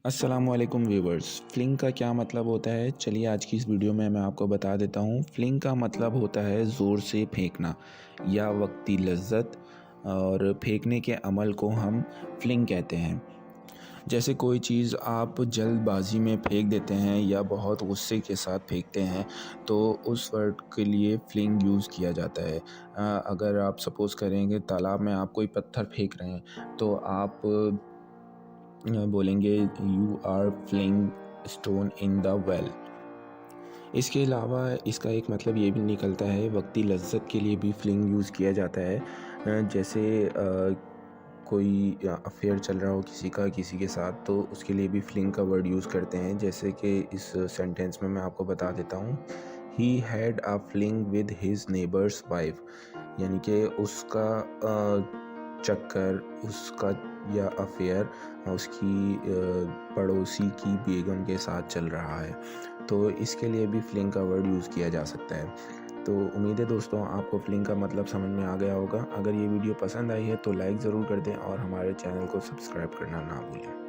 अस्सलामुअलैकुम viewers. Fling का क्या मतलब होता है, चलिए आज की इस वीडियो में मैं आपको बता देता हूँ। फ्लिंग का मतलब होता है ज़ोर से फेंकना या वक्ती लज्जत, और फेंकने के अमल को हम फ्लिंग कहते हैं। जैसे कोई चीज़ आप जल्दबाजी में फेंक देते हैं या बहुत गुस्से के साथ फेंकते हैं, तो उस वर्ड के लिए फ्लिंग यूज़ किया जाता है। अगर आप सपोज़ करेंगे तालाब में आप कोई पत्थर फेंक रहे हैं, तो आप बोलेंगे you are fling stone in the well. इसके अलावा इसका एक मतलब ये भी निकलता है, वक्ती लज्जत के लिए भी फ्लिंग यूज़ किया जाता है। जैसे कोई अफेयर चल रहा हो किसी का किसी के साथ, तो उसके लिए भी फ्लिंग का वर्ड यूज़ करते हैं। जैसे कि इस सेंटेंस में मैं आपको बता देता हूँ, he had a fling with his neighbour's wife, यानी कि उसका चक्कर, उसका या अफेयर उसकी पड़ोसी की बेगम के साथ चल रहा है। तो इसके लिए भी फ्लिंग का वर्ड यूज़ किया जा सकता है। तो उम्मीद है दोस्तों आपको फ्लिंग का मतलब समझ में आ गया होगा। अगर ये वीडियो पसंद आई है तो लाइक ज़रूर कर दें और हमारे चैनल को सब्सक्राइब करना ना भूलें।